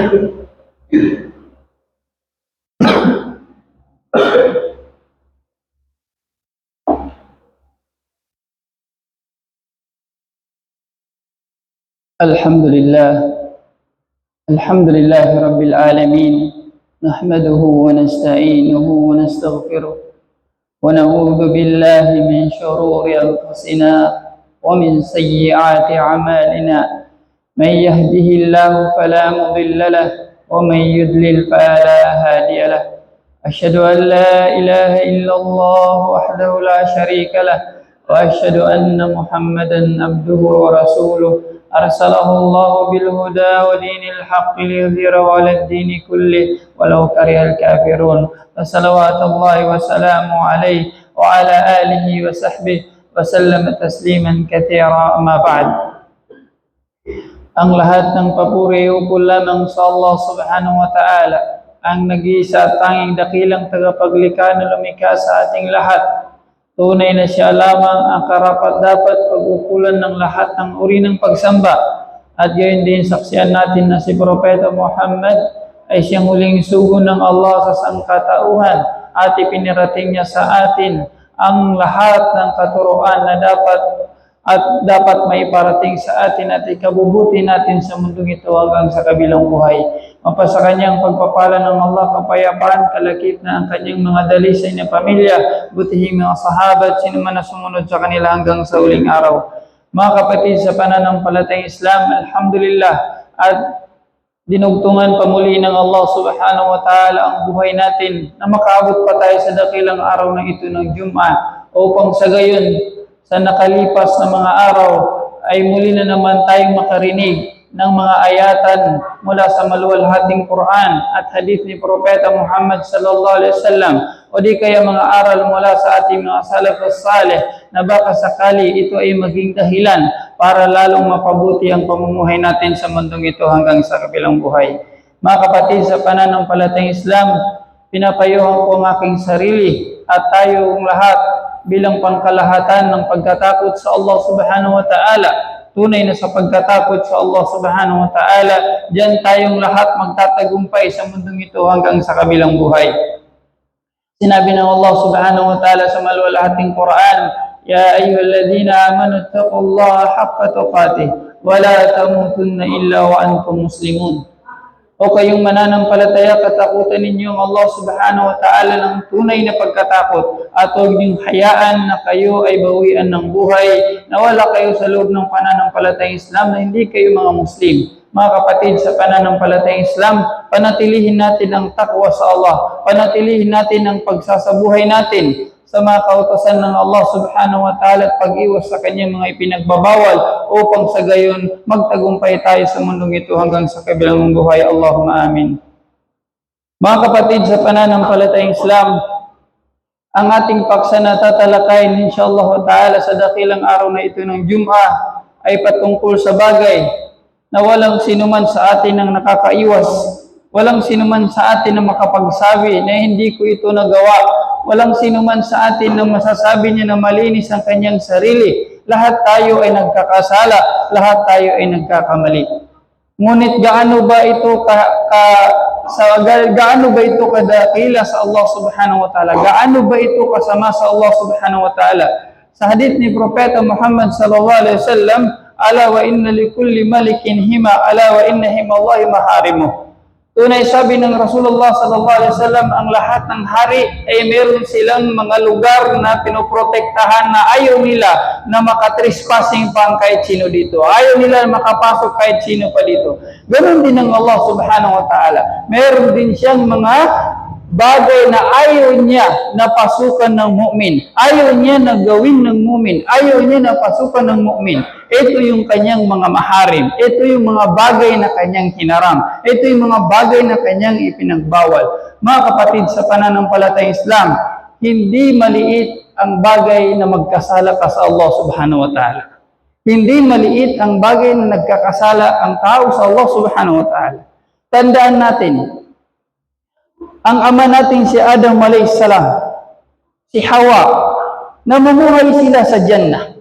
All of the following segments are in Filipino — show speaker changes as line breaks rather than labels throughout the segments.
الحمد لله الحمد لله رب العالمين نحمده ونستعينه ونستغفره ونعوذ بالله من شرور أنفسنا ومن سيئات أعمالنا من يهده الله فلا مضل له ومن يضلل فلا هادي له أشهد أن لا إله إلا الله وحده لا شريك له وأشهد أن محمدا عبده ورسوله أرسله الله بالهدى ودين الحق ليظهره على الدين كله ولو كره الكافرون فصلوات الله وسلامه عليه وعلى آله وصحبه وسلم تسليما كثيرا. أما بعد. Ang lahat ng papuri ukol lamang sa Allah subhanahu wa ta'ala, ang nag-iisa at tanging dakilang tagapaglikha na lumikha sa ating lahat. Tunay na siya lamang ang karapat-dapat pag-ukulan ng lahat ng uri ng pagsamba. At gayon din saksiyan natin na si Propeta Muhammad ay siyang huling sugo ng Allah sa sangkatauhan at ipinirating niya sa atin ang lahat ng katuruan na dapat maiparating sa atin at ikabubuti natin sa mundong ito hanggang sa kabilang buhay. Mapasa kanyang pagpapala ng Allah, kapayapaan, kalakip na ang kanyang mga dalisay na pamilya, butihing mga sahabat, sino man na sumunod sa kanila hanggang sa uling araw. Mga kapatid sa pananampalatayang Islam, alhamdulillah, at dinugtungan pa muli ng Allah subhanahu wa ta'ala ang buhay natin na makaabot pa tayo sa dakilang araw na ito ng Jum'ah, upang sa gayon, sa nakalipas na mga araw ay muli na naman tayong makarinig ng mga ayatan mula sa maluwalhating Quran at hadith ni Propeta Muhammad sallallahu alaihi wasallam, o di kaya mga aral mula sa ating mga salafus salih na baka sakali ito ay maging dahilan para lalong mapabuti ang pamumuhay natin sa mundong ito hanggang sa kabilang buhay. Mga kapatid sa pananampalatayang Islam, pinapayuhan ko ang aking sarili at tayong lahat bilang pangkalahatan ng pagkatakot sa Allah subhanahu wa ta'ala. Tunay na sa pagkatakot sa Allah subhanahu wa ta'ala, diyan tayong lahat magtatagumpay sa mundong ito hanggang sa kabilang buhay. Sinabi ng Allah subhanahu wa ta'ala sa maluwalhating Quran, Ya ayyuhalladhina amanu taqullaha haqqa tuqatih wa la tamutunna illa wa antum muslimun. O kayong mananampalataya, katakutan ninyo ang Allah subhanahu wa ta'ala ng tunay na pagkatakot at huwag niyong hayaan na kayo ay bawian ng buhay na wala kayo sa loob ng pananampalatayang Islam na hindi kayo mga Muslim. Mga kapatid sa pananampalatayang Islam, panatilihin natin ang takwa sa Allah, panatilihin natin ang pagsasabuhay natin sa mga kautosan ng Allah subhanahu wa ta'ala at pag-iwas sa kanyang mga ipinagbabawal upang sa gayon magtagumpay tayo sa mundong ito hanggang sa kabilang buhay. Allahumma amin. Mga kapatid sa pananampalatayang Islam, ang ating paksa na tatalakayin insyaAllah ta'ala sa dakilang araw na ito ng Jum'ah ay patungkol sa bagay na walang sinuman sa atin ang nakakaiwas, walang sinuman sa atin na makapagsabi na hindi ko ito nagawa, walang sinuman sa atin na masasabi niya na malinis ang kanyang sarili. Lahat tayo ay nagkakasala, lahat tayo ay nagkakamali. Ngunit gaano ba ito kadakila sa Allah subhanahu wa ta'ala? Gaano ba ito kasama sa Allah subhanahu wa ta'ala? Sa hadith ni Propeta Muhammad sallallahu alaihi wasallam, ala wa inna likulli malikin hima, ala wa inna himallahi maharimuh. Tunay sabi ng Rasulullah sallallahu alaihi wasallam, ang lahat ng hari ay meron silang mga lugar na pinoprotektahan na ayaw nila na makatrespassing pa kahit sino dito. Ayaw nila na makapasok kahit sino pa dito. Ganon din ang Allah subhanahu wa ta'ala. Meron din siyang mga bagay na ayaw niya na pasukan ng mu'min. Ayaw niya na gawin ng mu'min. Ayaw niya na pasukan ng mu'min. Ito yung kanyang mga maharim. Ito yung mga bagay na kanyang hinaram. Ito yung mga bagay na kanyang ipinagbawal. Mga kapatid sa pananampalatayang Islam, hindi maliit ang bagay na magkasala ka sa Allah subhanahu wa ta'ala. Hindi maliit ang bagay na nagkakasala ang tao sa Allah subhanahu wa ta'ala. Tandaan natin, ang ama natin si Adam alayhis salam, si Hawa, namumuhay sila sa Jannah.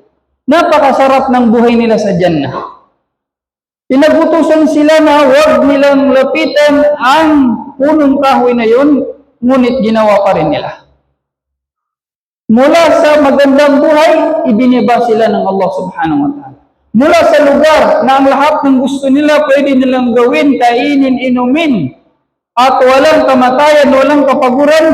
Napakasarap ng buhay nila sa Jannah. Pinagutusan sila na huwag nilang lapitan ang punong kahoy na yun, ngunit ginawa pa rin nila. Mula sa magandang buhay, ibiniba sila ng Allah subhanahu wa ta'ala. Mula sa lugar na ang lahat ng gusto nila pwede nilang gawin, kainin, inumin, at walang kamatayan, walang kapaguran,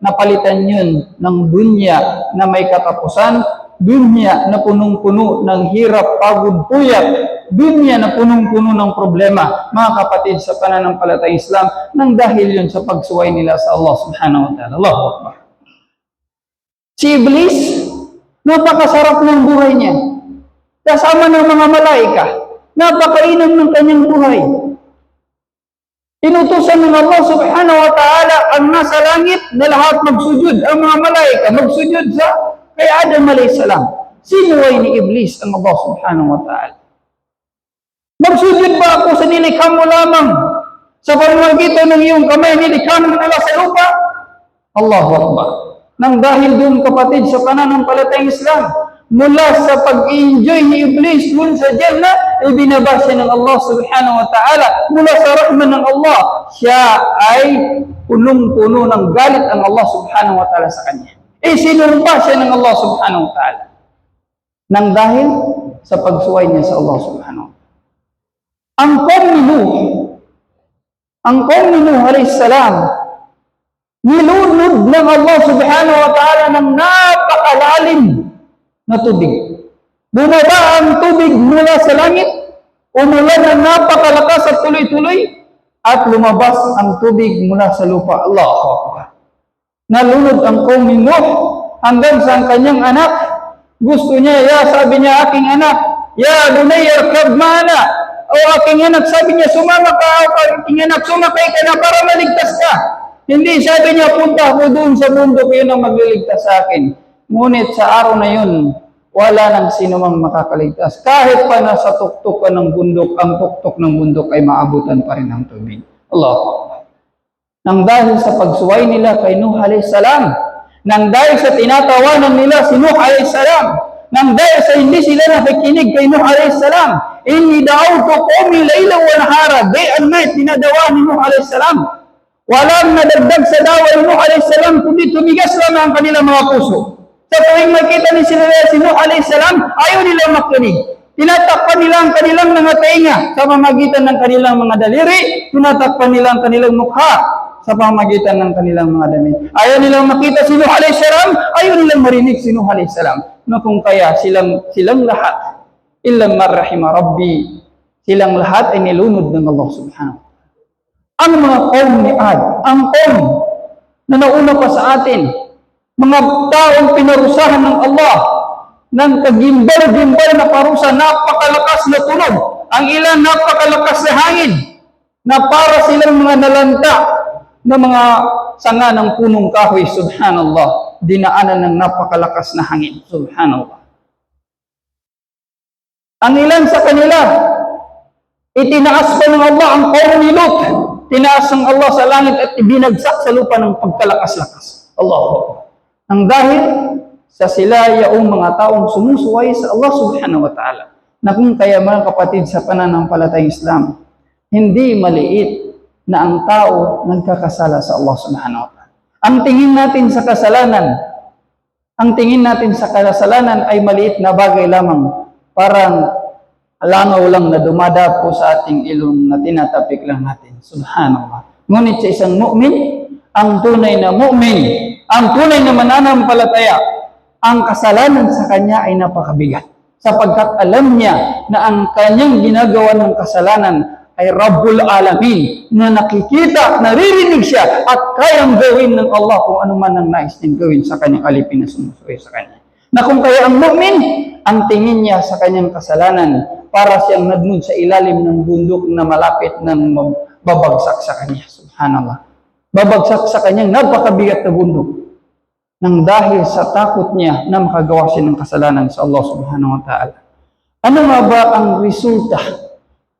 napalitan yun ng dunya na may katapusan, dunya na punong-puno ng hirap, pagod, puyat, dunya na punong-puno ng problema, mga kapatid sa pananampalatayang Islam, nang dahil yun sa pagsuway nila sa Allah subhanahu wa ta'ala. Allahu Akbar. Si Iblis, napakasarap ng buhay niya. Kasama ng mga malaika, napakainam ng kanyang buhay. Inutusan ng Allah subhanahu wa ta'ala ang nasa langit na lahat magsujud. Ang mga malaika magsujud sa kay Adam alayhis salam. Sinuway ni Iblis ang Allah subhanahu wa ta'ala. Magsujud ba ako sa nilikha mo lamang? Sa pamamagitan ng iyong kamay, nilikha mo nila sa lupa? Allahu Akbar. Nang dahil doon kapatid sa pananampalatayang Islam, mula sa pag-enjoy ni Iblis doon sa Jannah, ibinaba siya ng Allah subhanahu wa ta'ala. Mula sa rahman ng Allah, siya ay punong-puno ng galit ang Allah subhanahu wa ta'ala sa kanya. Sinumpa siya ng Allah subhanahu wa ta'ala. Nang dahil sa pagsuway niya sa Allah subhanahu wa ta'ala. Ang kaum ni Nuh alayhis salam, nilunod ng Allah subhanahu wa ta'ala ng napakalalim na tubig. Bumaba ang tubig mula sa langit, umulan ng napakalakas at tuloy-tuloy, at lumabas ang tubig mula sa lupa. Allahu Akbar. Nalunod ang kaum ni Nuh hanggang sa ang kanyang anak. Gusto niya, sabi niya, aking anak, ya bunayya irkab ma'ana. O aking anak, sabi niya, sumama ka, aking anak, sumakay ka na para maligtas ka. Hindi, sabi niya, punta ako doon sa bundok, yun ang magliligtas sa akin. Ngunit sa araw na yun, wala nang sino mang makakaligtas. Kahit pa nasa tuktok ka ng bundok, ang tuktok ng bundok ay maabutan pa rin ng tubig. Allahu Akbar. Nang dahil sa pagsuway nila kay Nuh alayhis salam, nang dahil sa tinatawanan nila si Nuh alayhis salam, nang dahil sa hindi sila nakikinig kay Nuh alayhis salam, inni da'awtu qawmi laylan wa nahara, day and night, dinadawa ni Nuh alayhis salam. Walang nadagdag sa dawa ni Nuh alayhis salam, kundi tumigas lang ang kanilang mga puso. Sa tuwing makita ni sila si Nuh alayhis salam, ayaw nilang makinig. Tinatakpan nila ang kanilang mga tainga sa pamamagitan ng kanilang mga daliri, tinatakpan nila ang kanilang mukha sa pamamagitan ng kanilang mga damit. Ayaw nilang makita si Nuh alayhis salam, ayaw nilang marinig si Nuh alayhis salam. Na kung kaya silang lahat, illam marrahima Rabbi, silang lahat ay nilunod ng Allah subhanahu. Ang mga kaum ni Ad, ang kaum na nauna pa sa atin, mga taong pinarusahan ng Allah, ng kagimbal-gimbal na parusa, napakalakas na tunog, ang ilan napakalakas na hangin, na para silang mga nalanta na mga sanga ng punong kahoy, subhanallah, dinaanan ng napakalakas na hangin, subhanallah. Ang ilan sa kanila, itinaas pa ng Allah ang kaum ni Lut, tinaas ng Allah sa langit at ibinagsak sa lupa ng pagkalakas-lakas. Allahu. Ang dahil sa sila yaong mga taong sumusuway sa Allah subhanahu wa ta'ala. Na kung kaya mga kapatid sa pananampalatayang Islam, hindi maliit na ang tao nagkakasala sa Allah subhanahu wa ta'ala. Ang tingin natin sa kasalanan ay maliit na bagay lamang, parang langaw lang na dumadapo sa ating ilong na tinatapik lang natin. Subhanallah. Ngunit sa isang mu'min, ang tunay na mu'min, ang tunay na mananampalataya, ang kasalanan sa kanya ay napakabigat. Sapagkat alam niya na ang kanyang ginagawa ng kasalanan ay Rabbul Alamin, na nakikita, naririnig siya, at kayang gawin ng Allah kung ano man ang nais niyang gawin sa kanyang alipin na sumusuway sa kanya. Na kung kaya ang mu'min, ang tingin niya sa kanyang kasalanan, para siyang nadnod sa ilalim ng bundok na malapit ng babagsak sa kanya. Subhanallah. Babagsak sa kanyang napakabigat na bundok. Nang dahil sa takot niya na makagawa siya ng kasalanan sa Allah subhanahu wa ta'ala. Ano nga ba ang resulta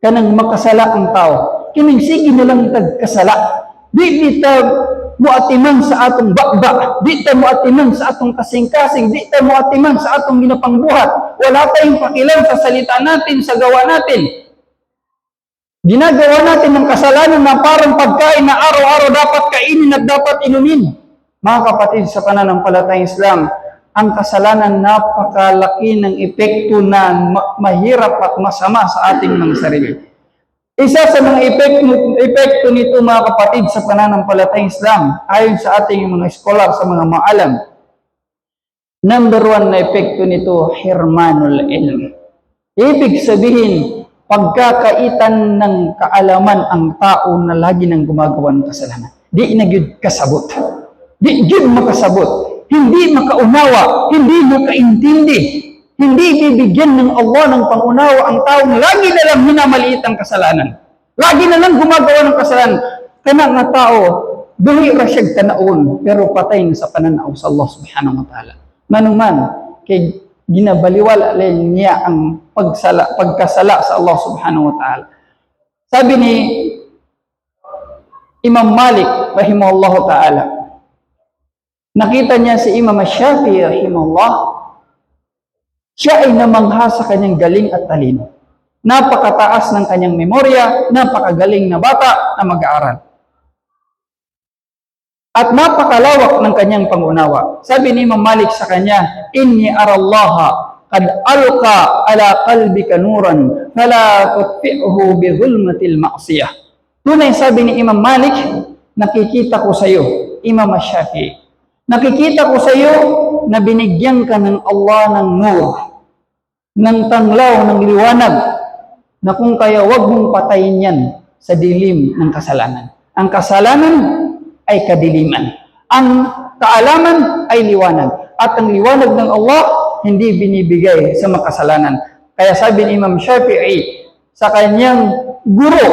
kanang makasala ang tao? Kining sige na lang tagkasala. Di ta muatiman sa atong bakba, di ta muatiman sa atong kasing-kasing, di ta muatiman sa atong ginapangbuhat. Wala tayong pakialam sa salita natin, sa gawa natin. Ginagawa natin ng kasalanan na parang pagkain na araw-araw dapat kainin at dapat inumin. Mga kapatid, sa pananampalatayang Islam, ang kasalanan napakalaki ng epekto na mahirap at masama sa ating mga sarili. Isa sa mga epekto nito, mga kapatid, sa pananampalatayang Islam, ayon sa ating mga scholar, sa mga maalam, number 1 na epekto nito, hirmanul ilm. Ibig sabihin, pagkakaitan ng kaalaman ang tao na lagi nang gumagawa ng kasalanan. Di na gyud kasabot. Di gyud makasabot. Hindi makaunawa, hindi makaintindi, hindi bibigyan ng Allah ng pangunawa ang taong lagi na lang minamaliit ang kasalanan. Lagi na lang gumagawa ng kasalanan. Kana nga tao, dili ra siya tanaon, pero patay na sa pananaw sa Allah subhanahu wa ta'ala. Manuman, kay ginabaliwala niya ang pagkasala sa Allah subhanahu wa ta'ala. Sabi ni Imam Malik rahimahullahu ta'ala, nakita niya si Imam Shafi'i rahimahullah, siya ay namangha sa kanyang galing at talino. Napakataas ng kanyang memorya, napakagaling na bata na mag-aaral. At napakalawak ng kanyang pangunawa. Sabi ni Imam Malik sa kanya, inni arallaha qad alqa ala qalbika nuran fala tutfi'hu bi dhulmatil ma'siyah. Tunay, sabi ni Imam Malik, nakikita ko sa iyo, Imam Shafi'i, nakikita ko sa iyo na binigyan ka ng Allah ng nur, ng tanglaw, ng liwanag, na kung kaya wag mong patayin yan sa dilim ng kasalanan. Ang kasalanan ay kadiliman. Ang kaalaman ay liwanag. At ang liwanag ng Allah hindi binibigay sa makasalanan. Kaya sabi ni Imam Shafi'i sa kanyang guro,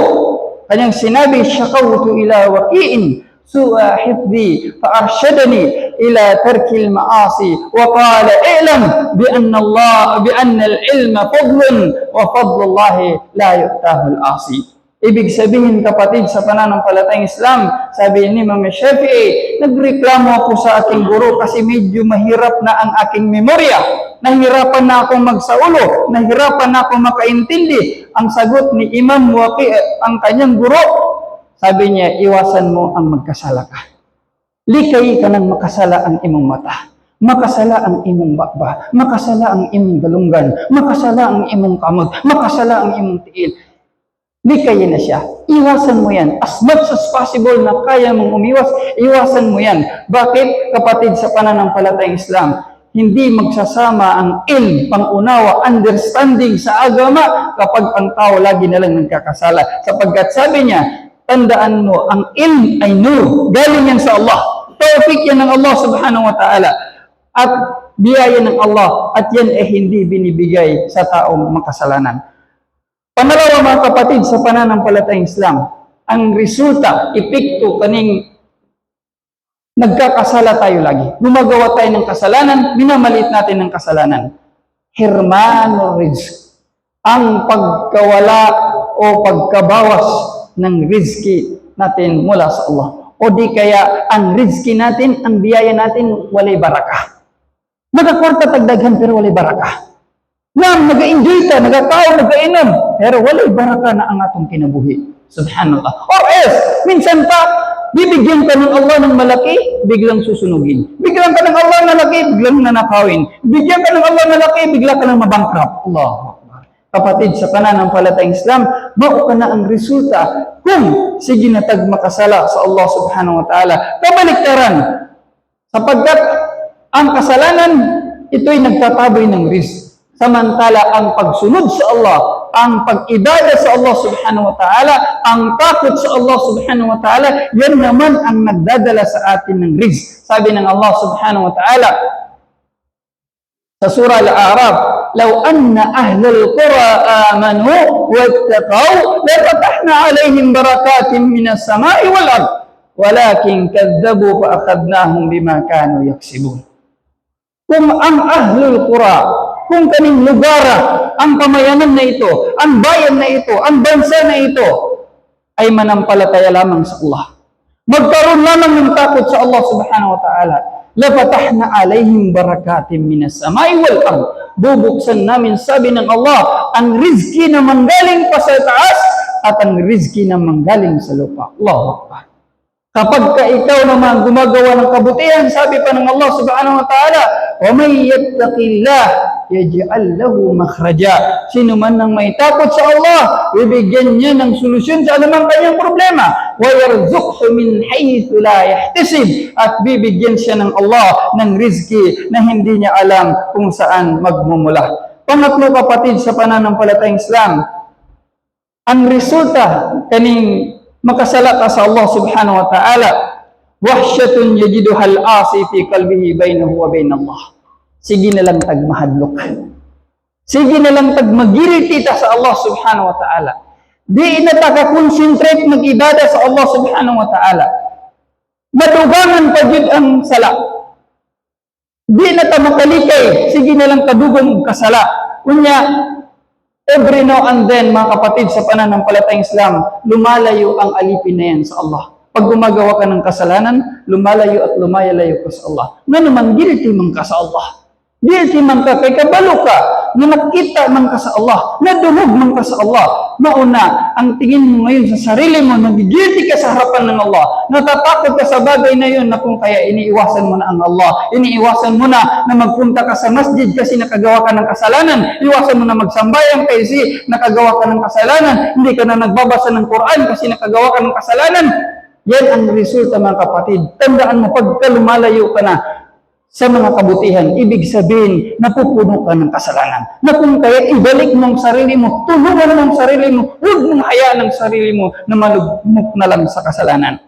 kanyang sinabi, syakawtu ila waqi'in su'a hifdhi fa'arshadani ila tarkil ma'asi wa qala i'lam bi anna al-ilma fadlun wa fadlullahi la yu'tahu al-asi. Ibig sabihin, kapatid, sa pananampalatayang Islam, sabi ni Imam Shafi'i, nagreklamo ako sa aking guro kasi medyo mahirap na ang aking memorya. Nahirapan na akong magsaulo, nahirapan na akong makaintindi. Ang sagot ni Imam Waqi', ang kanyang guro, sabi niya, iwasan mo ang magkasala ka. Likay ka ng makasala ang imong mata, makasala ang imong bakba, makasala ang imong galunggan, makasala ang imong kamot, makasala ang imong tiil. Likayin na siya. Iwasan mo yan. As much as possible na kaya mong umiwas, iwasan mo yan. Bakit, kapatid, sa pananampalatayang Islam, hindi magsasama ang pangunawa, understanding sa agama kapag ang tao lagi na lang nagkakasala. Sapagkat sabi niya, tandaan mo, ang ilm ay nur. Galing yan sa Allah. Tawfiq yan ng Allah subhanahu wa ta'ala. At biyaya ng Allah. At yan ay hindi binibigay sa taong makasalanan. Pangalawa, mga kapatid, sa pananampalatayang Islam, ang resulta, epekto kaning nagkakasala tayo lagi. Gumagawa tayo ng kasalanan, minamalit natin ng kasalanan. Hirmanul rizq. Ang pagkawala o pagkabawas ng rizki natin mula sa Allah. O di kaya ang rizki natin, ang biyaya natin, walay barakah. Nagakwarta tagdaghan pero walay barakah. Nag-enjoy ka, nagkakaon, nag-inom, pero walay baraka na ang atong kinabuhi. Subhanallah. Or else, minsan pa, bibigyan ka ng Allah ng malaki, biglang susunugin. Bigyan ka ng Allah ng malaki, biglang nanakawin. Bigyan ka ng Allah ng malaki, bigla ka ng mabankrupt. Allahu Akbar. Kapatid, sa pananampalatayang Islam, mao ka na ang resulta kung sige na makasala sa Allah subhanahu wa ta'ala. Kabaliktaran, sapagkat ang kasalanan, ito'y nagtataboy ng rizq. Samantala, ang pagsunod sa Allah, ang pag-ibada sa Allah subhanahu wa ta'ala, ang takot sa Allah subhanahu wa ta'ala, yan naman ang nagdadala sa atin ng rizq. Sabi ng Allah subhanahu wa ta'ala sa surah Al-A'raf, "Law anna ahlal qura amanu wattaqaw lafatahna 'alaihim barakatin minas sama'i wal ard, walakin kadzabu fa akhadnahum bima kanu yaksibun." Kung ang ahlul qura, kung kaning lugar, ang pamayanan na ito, ang bayan na ito, ang bansa na ito, ay manampalataya lamang sa Allah. Magkaroon lamang ng takot sa Allah subhanahu wa ta'ala. Lafatahna alaihim barakatim minas samai wal ard. Bubuksan namin, sabi ng Allah, ang rizki na manggaling pa sa taas at ang rizki na manggaling sa lupa. Allahu Akbar. Kapag ka ikaw naman gumagawa ng kabutihan, sabi pa ng Allah subhanahu wa ta'ala, وَمَنْ يَتَّقِ اللَّهَ يَجْعَلْ لَهُ مَخْرَجًا. Sino man nang may takot sa Allah, bibigyan niya ng solusyon sa anumang kanyang problema. وَيَرْزُقْهُ مِنْ حَيْثُ لَا يَحْتَسِبْ. At bibigyan siya ng Allah ng rizki na hindi niya alam kung saan magmumula. Pangatlo, kapatid, sa pananampalatayang Islam, ang resulta kaning makasala ka sa Allah subhanahu wa ta'ala, wahsyatun yajiduha al-asi fi qalbihi bainahu wa bain Allah. Sige na lang tagmahadlok. Sige na lang tagmagiritita sa Allah subhanahu wa ta'ala. Di na taka-concentrate mag-ibada sa Allah subhanahu wa ta'ala. Madugangan pa jud ang sala. Di na ta makalikay, sige na lang kadugong kasala. Kunya, every now and then, mga kapatid, sa pananampalatayang Islam, lumalayo ang alipin na yan sa Allah. Pag gumagawa ka ng kasalanan, lumalayo at lumayalayo ka sa Allah. Nga naman, guilty man ka sa Allah. Guilty man ka, kay kabalo ka, na nakita man ka sa Allah, nadungog man ka sa Allah. Mauna, ang tingin mo ngayon sa sarili mo, nag-guilty ka sa harapan ng Allah, natatakot ka sa bagay na yun, na kung kaya iniiwasan mo na ang Allah, iniiwasan mo na magpunta ka sa masjid kasi nakagawa ka ng kasalanan, iwasan mo na magsambayan kasi nakagawa ka ng kasalanan, hindi ka na nagbabasa ng Quran kasi nakagawa ka ng kasalanan. Yan ang resulta, mga kapatid. Tandaan mo, pagka lumalayo ka na sa mga kabutihan, ibig sabihin, napupuno ka ng kasalanan. Na kung kaya ibalik mo ang sarili mo, tulungan mo ang sarili mo, huwag mong hayaan ang sarili mo na malugmok na lang sa kasalanan.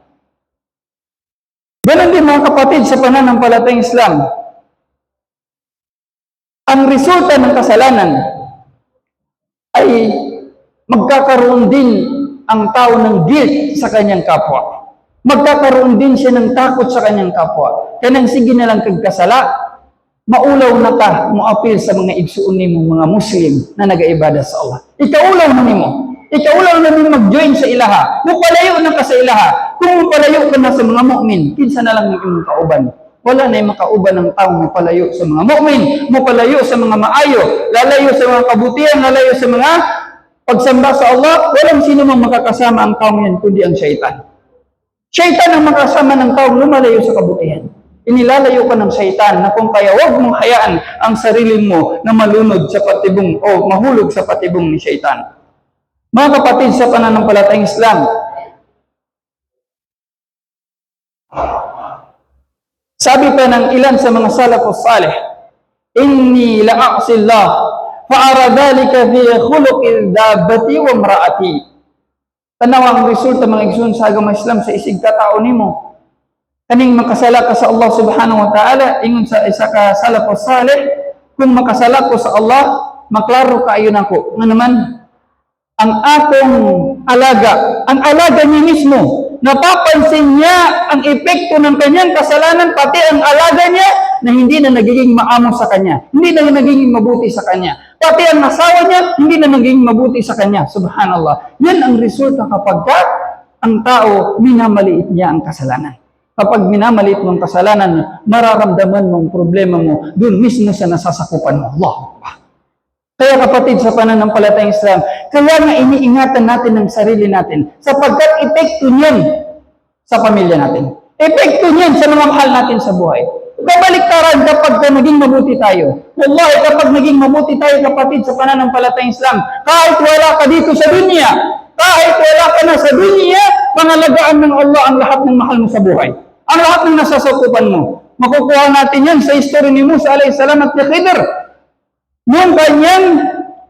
Ganon din, mga kapatid, sa pananampalatayang Islam. Ang resulta ng kasalanan ay magkakaroon din ang tao ng guilt sa kanyang kapwa. Magkakaroon din siya ng takot sa kanyang kapwa. Kanang sige na lang kagkasala, maulaw na ka, muapil sa mga igsuon nimo mga Muslim na nagaibada sa Allah. Ikaulaw na nimo. Ikaulaw na nimo mag-join sa ilaha. Mupalayo na ka sa ilaha. Kung mupalayo ka na sa mga mu'min, kinsa na lang yung imong kauban. Wala na yung makauban ng tao mupalayo sa mga mu'min, mupalayo sa mga maayo, lalayo sa mga kabutihan, lalayo sa mga pagsamba sa Allah. Walang sino mang makakasama ang tao yan, kundi ang syaitan. Syaitan ang makasama ng taong lumalayo sa kabutihan. Inilalayo ka ng syaitan na kung kaya huwag mong hayaan ang sarili mo na malunod sa patibong o mahulog sa patibong ni syaitan. Mga kapatid, sa pananampalatayang Islam, sabi pa ng ilan sa mga salafus salih, inni la'aqsillah fa'ara dhalika fi khuluqil dabbati wa mra'ati. Tanaw ang resulta, mga igsoon, sa agama Islam sa isig katao nimo. Kaning makasala ka sa Allah subhanahu wa ta'ala, ingon sa isa ka salafus salih, kung makasala ko sa Allah, maklaro ka ayon ako. Nga naman, ang akong alaga, ang alaga niya mismo, napapansin niya ang epekto ng kanyang kasalanan, pati ang alaga niya na hindi na nagiging maamo sa kanya, hindi na nagiging mabuti sa kanya. Pati ang asawa niya, hindi na naging mabuti sa kanya. Subhanallah. Yan ang resulta kapag ang tao, minamaliit niya ang kasalanan. Kapag minamaliit mo ang kasalanan, mararamdaman mo ang problema mo, doon mismo sa nasasakupan mo. Allah. Kaya kapatid, sa pananampalatayang Islam, kaya nga iniingatan natin ang sarili natin, sapagkat epekto niyan sa pamilya natin. Epekto niyan sa mga mahal natin sa buhay. Kabaliktaran kapag naging mabuti tayo. Wallahi, kapag naging mabuti tayo, kapatid, sa pananampalatayang Islam, kahit wala ka dito sa dunya, kahit wala ka na sa dunya, pangalagaan ng Allah ang lahat ng mahal mo sa buhay. Ang lahat ng nasasakupan mo. Makukuha natin yan sa history ni Musa alayhi salam at ni Khidir. Nung kanyang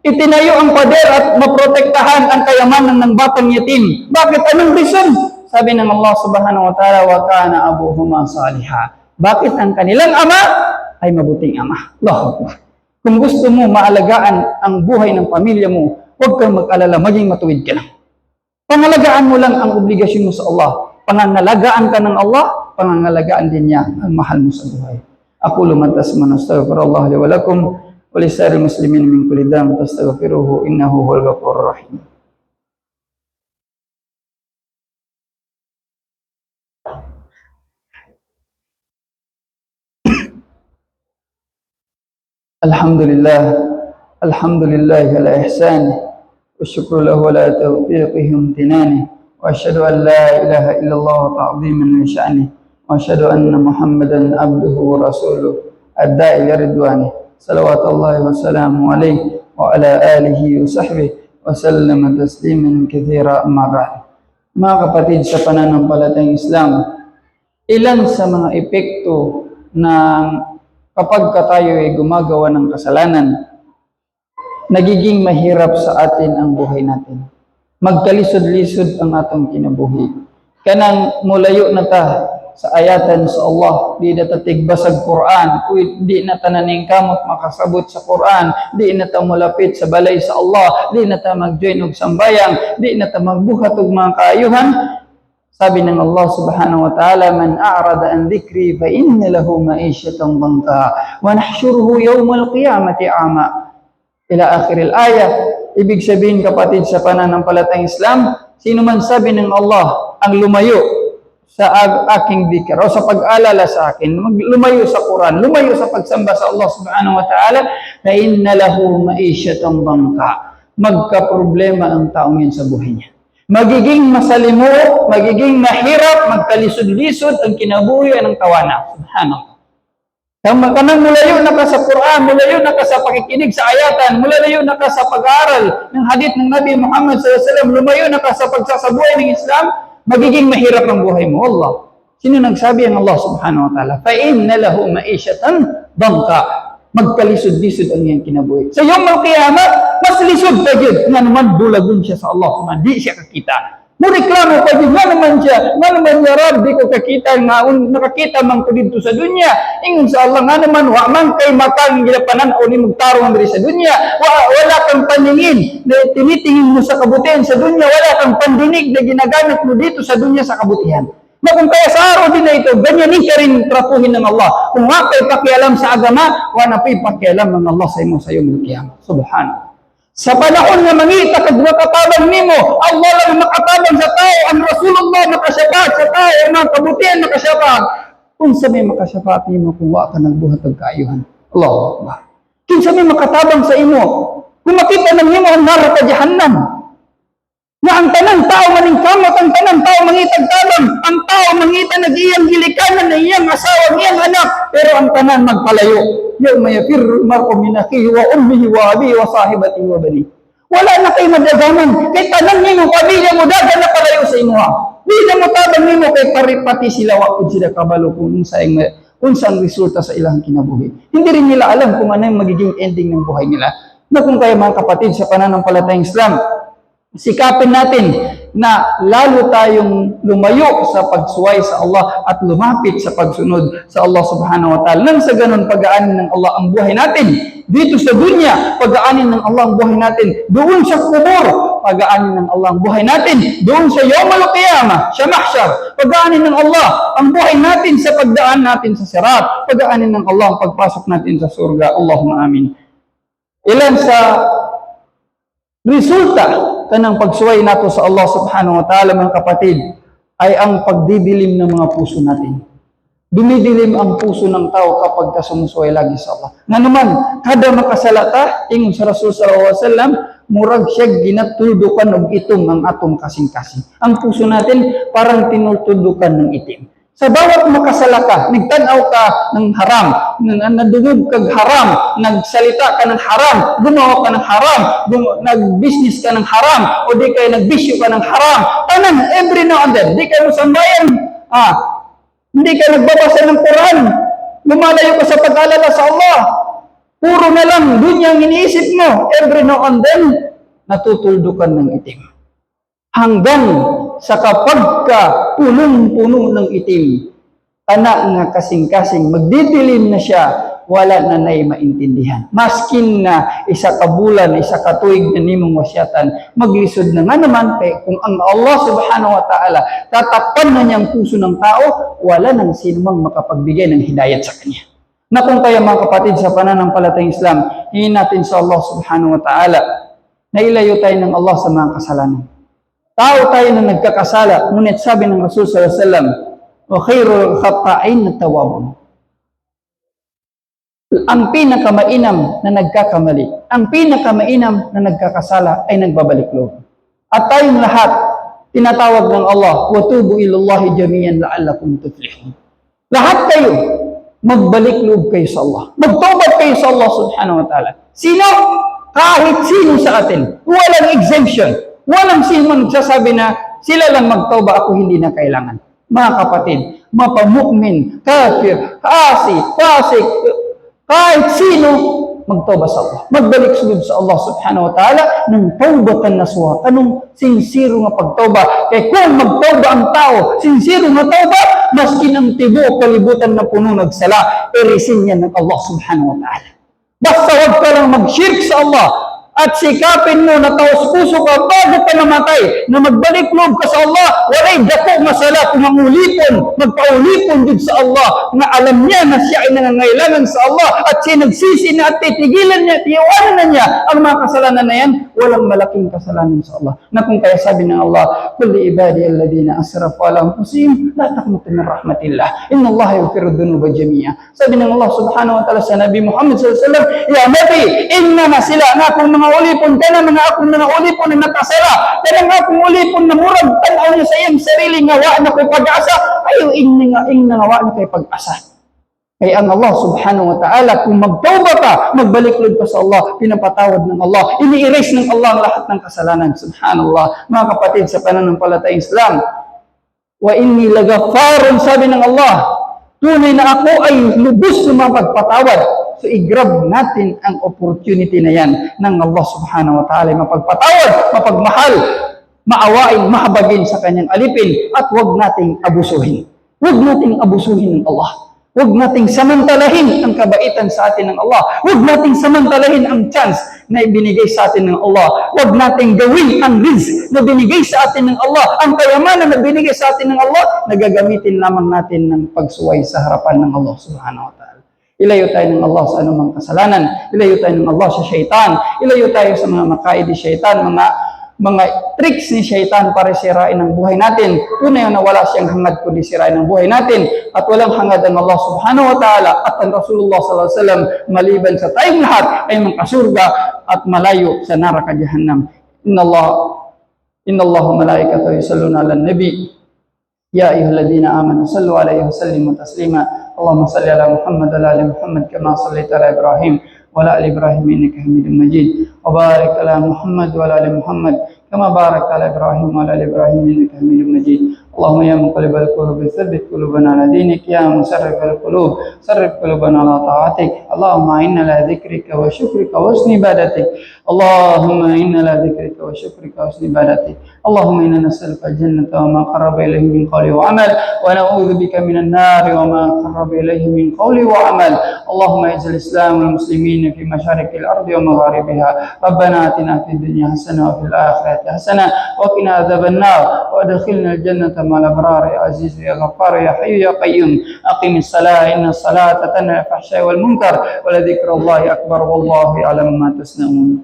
itinayo ang pader at maprotektahan ang kayamanan ng batang yatim. Bakit? Anong reason? Sabi ng Allah subhanahu wa ta'ala, wa kana abuhuma salihah. Bakit ang kanilang ama ay mabuting ama? Allahu Akbar. Kung gusto mo maalagaan ang buhay ng pamilya mo, huwag kang mag-alala, maging matuwid ka lang. Pangalagaan mo lang ang obligasyon mo sa Allah. Pangangalagaan ka ng Allah, pangangalagaan din niya ang mahal mo sa buhay. Aqulu ma tasma'un astaghfirullah li wa lakum wa lisa'iril muslimin min kulli dhanbin fastaghfiruhu innahu huwal ghafurur rahim. Alhamdulillah ala ihsanih والشكر له على توفيقه وامتنانه، وأشهد أن لا إله إلا الله تعظيما لشأنه، وأشهد أن محمدا عبده ورسوله الداعي إلى رضوانه، صلوات الله وسلامه عليه وعلى آله وصحبه وسلم تسليما كثيرا. أما بعد. Mga kapatid sa pananampalatayang Islam, ilan sa mga epekto ng kapag tayo ay gumagawa ng kasalanan, nagiging mahirap sa atin ang buhay natin. Magkalisod-lisod ang atong kinabuhi. Kanang mulayo na ta sa ayatan sa Allah, di na ta tigbasag Quran, di na ta naning kamot makasabot sa Quran, di na ta mulapit sa balay sa Allah, di na ta mag-join og sambayang, di na ta magbuhat og mga kaayuhan. Sabi ng Allah subhanahu wa ta'ala, man a'rada an dhikri fa inna lahu ma'isyatan dhanka wa nahshuruhu yawmal qiyamati a'ma. Ila akhiril ayat. Ibig sabihin, kapatid sa pananampalatayang Islam, sino man sabi ng Allah ang lumayo sa aking dhikr o sa pag-alala sa akin, lumayo sa Quran, lumayo sa pagsamba sa Allah subhanahu wa ta'ala, fa inna lahu ma'isyatan dhanka. Magka-problema ang taong yun sa buhay niya. Magiging masalimuot, magiging mahirap, magkalisod-lisod ang kinabuhi ng tawana. Subhanallah. Kanang mulayo na ka sa Quran, mulayo na ka sa pakikinig sa ayatan, mulayo na ka sa pag-aaral ng hadith ng Nabi Muhammad SAW, lumayo na ka sa pagsasabuhay ng Islam, magiging mahirap ang buhay mo. Allah. Sino nagsabi? Ang Allah subhanahu wa ta'ala. فَإِنَّ لَهُ مَعِيشَةً ضَنْكَ. Magkalisod-lisod ang iyang kinabuhi. Sa iyong qiyamah, mas lisod pa yun. Nga naman, bulagon siya sa Allah subhanahu wa ta'ala. Di siya kakita. Mureklamo pa yun. Nga naman siya. Nga naman ya Rab, di ko kakita. Nakakita man ko dito sa dunya. Ingon sa Allah, nga naman, wa man kay matang gilapanan o ni magtarong diri sa dunya. Wala kang paningin na tinitingin mo sa kabutihan sa dunya. Wala kang pandinig na ginagamit mo dito sa dunya sa kabutihan. Na kung kaya sa araw din na ito, ganyanin ka rin tratuhin ng Allah. Kung nga kay pakialam sa agama, wala pa'y pakialam ng Allah sa iyong kiyama. Subhanallah. Sa panahon na mangita kag makatabang nimo, Allah lang makatabang sa tao, ang Rasulullah makasyabat sa tao, ang mga kabutihan makasyabat. Kung sa may makasyabat nimo, kung wa ka nagbuhat og kaayuhan. Allahu Akbar. Kung sa may makatabang sa imo, kung makita ng nimo ang nara ka jahannam. Na ang tanang tao maning kamot, ang tanang tao mangitag tabang, ang tao mangita nag-iyang gilikanan na iyang asawa, iyang anak, pero ang tanan magpalayo. Yawma yafirru al-mar'u min akhihi wa ummihi wa abihi wa sahibatihi wa banihi. Wala na kay madagaman, kay tanan nimo pamilya mo dagan na palayo sa imo. Di na mo tabang nimo kay paripati sila wa pud sila kabalo kung unsang resulta sa ilang kinabuhi. Hindi rin nila alam kung ano yung magiging ending ng buhay nila. Na kung kaya mga kapatid sa pananampalatayang Islam, sikapin natin na lalo tayong lumayo sa pagsuway sa Allah at lumapit sa pagsunod sa Allah subhanahu wa ta'ala. Nang sa ganun, pag-aanin ng Allah ang buhay natin. Dito sa dunya, pag-aanin ng Allah ang buhay natin. Doon sa kubur, pag-aanin ng Allah ang buhay natin. Doon sa yawmal qiyamah, sa mahsyar, pag-aanin ng Allah ang buhay natin sa pagdaan natin sa sirat. Pag-aanin ng Allah ang pagpasok natin sa surga. Allahumma amin. Ilan sa resulta kanang pagsuway nato sa Allah subhanahu wa ta'ala, mga kapatid, ay ang pagdidilim ng mga puso natin. Dumidilim ang puso ng tao kapag sumusuway lagi sa Allah. Nga naman, kada makasalata, ingon sa Rasul sallallahu alaihi wasallam, murag siya ginatuldukan og itom ang atong kasing-kasing. Ang puso natin parang tinultudukan ng itim. Sa bawat makasalaka, nagtanaw ka ng haram, nadungog kag haram, nagsalita ka ng haram, gumawa ka ng haram, nag-business ka ng haram, o di kayo nagbisyo ka ng haram. Tanan, every now and then, di kayo sambayan, hindi kayo nagbabasa ng Quran, lumalayo ka sa pag-alala sa Allah, puro na lang, dunya ang iniisip mo, every now and then, natutuldukan ng itim. Hanggang sa kapag ka punong-puno ng itim, anak nga kasing-kasing, magdidilim na siya, wala na na'y maintindihan. Maskin na isa ka bulan, isa ka tuig na nimong wasyatan, maglisod na nga naman, kung ang Allah subhanahu wa ta'ala tatakpan na niyang puso ng tao, wala nang sinumang makapagbigay ng hidayat sa kanya. Na kung kaya mga kapatid sa pananampalatayang Islam, hingin natin sa Allah subhanahu wa ta'ala, na ilayo tayo ng Allah sa mga kasalanan. Tao tayo na nagkakasala, ngunit sabi ng Rasul sallallahu alaihi wasallam, wa khairul khata'in at-tawwabun. Ang pinakamainam na nagkakamali, ang pinakamainam na nagkakasala ay nagbabalik loob. At tayong lahat, tinatawag ng Allah, "Watubu ilallahi jami'an la'allakum tuflihun." Lahat kayo, magbalik loob kayo sa Allah. Magtawbad kayo sa Allah subhanahu wa ta'ala. Sino? Kahit sino sa atin. Walang exemption. Walang sino man nagsasabi na sila lang magtawba, ako hindi na kailangan. Mga kapatid, mapamukmin, kafir, fasik, kahit sino, magtawba sa Allah. Magbalik sulod sa Allah subhanahu wa ta'ala ng tawbatan nasuha. Anong sinsiro nga pagtawba? Kaya kung magtawba ang tao, sinsiro nga tawba, maskin ang tibo kalibutan na puno nagsala, irisin yan ng Allah subhanahu wa ta'ala. Basta huwag ka lang mag-shirk sa Allah at sikapin mo na taos puso ka bago ka namatay na magbalik loob ka sa Allah. Walay dako masala kung mangulipon, magpaulipon din sa Allah na alam niya na siya ay nangangailangan sa Allah at siya nagsisi na at titigilan niya, tiyawanan na niya ang mga kasalanan na yan. Walang malaking kasalanan sa Allah. Na kung kaya sabi ng Allah, "Kulli ibadi alladhina asrafu ala anfusihim la taqnatu min rahmatillah. Inna Allah yaghfiru dhunuba jami'a." Sabi ng Allah subhanahu wa ta'ala sa Nabi Muhammad sallallahu alaihi wasallam, "Ya Nabi, inna na sila na akong mga ulipon, kana mga akong mga ulipon na nakasala, kana mga akong ulipon na murag tanaw niya sa iyang sarili nga wa na ko'y pag-asa, ayo ing nga wa na ko'y pag-asa." Kaya ang Allah subhanahu wa ta'ala, kung magtawba ka, magbalik loob ka sa Allah, pinapatawad ng Allah, ini-erase ng Allah ang lahat ng kasalanan. Subhanallah. Mga kapatid sa pananampalatayang Islam, "Wa inni lagaffarun," sabi ng Allah, tunay na ako ay lubos na mapagpatawad. So i-grab natin ang opportunity na yan ng Allah subhanahu wa ta'ala, mapagpatawad, mapagmahal, maawain, mahabagin sa kanyang alipin, at huwag nating abusuhin. Huwag nating abusuhin ng Allah. Huwag nating samantalahin ang kabaitan sa atin ng Allah. Huwag nating samantalahin ang chance na ibinigay sa atin ng Allah. Huwag nating gawin ang rizq na binigay sa atin ng Allah, ang kayamanan na binigay sa atin ng Allah, na gagamitin lamang natin ng pagsuway sa harapan ng Allah subhanahu wa ta'ala. Ilayo tayo ng Allah sa anumang kasalanan. Ilayo tayo ng Allah sa syaitan. Ilayo tayo sa mga makaid ni syaitan, mga tricks ni syaitan para sirain ang buhay natin. Tunay na wala siyang hangad kundi sirain ang buhay natin, at walang hangad ang Allah subhanahu wa ta'ala at ang Rasulullah sallallahu alaihi wasallam, maliban sa tayong lahat ay makasurga at malayo sa neraka jahannam. Inna Allah wa malaikatahu yusalluna 'alan nabi. Ya ayyuhalladzina amanu sallu 'alaihi wa sallimu taslima. Allahumma salli ala Muhammad wa ala ali Muhammad kama shallaita ala Ibrahim wa ala ali Ibrahim innaka Hamidum Majid. Wa barik ala Muhammad wa ala ali Muhammad kama barakta ala Ibrahim wa ala ali Ibrahim innaka Hamidum Majid. Allahumma ya muqallibal qulub tsabbit qulubana ala dinik, ya musarrifal qulub sarrif qulubana ala ta'atik. Allahumma inna ala dzikrika wa syukrika wa husni ibadatik. Allahumma inna ala dzikrika wa syukrika wa husni ibadatik. Allahumma inna nas'aluka al-jannata wa ma qarraba ilayhi min qawli wa amal, wa na'udzu bika minan nar wa ma qarraba ilayhi min qawli wa amal. Allahumma izzil Islam wal muslimin fi masharikil ardi wa magharibiha. Rabbana atina fid dunya hasanah wa fil akhirati hasanah wa qina adzaban nar wa adkhilna al-jannata ma'al abrar. Ya aziz ya ghaffar ya hayyu ya qayyum. Aqimis salah, inna salata tanha 'anil fahsya'i wal munkar, wa la dzikrullahi akbar, wallahu ya'lamu ma tasna'un.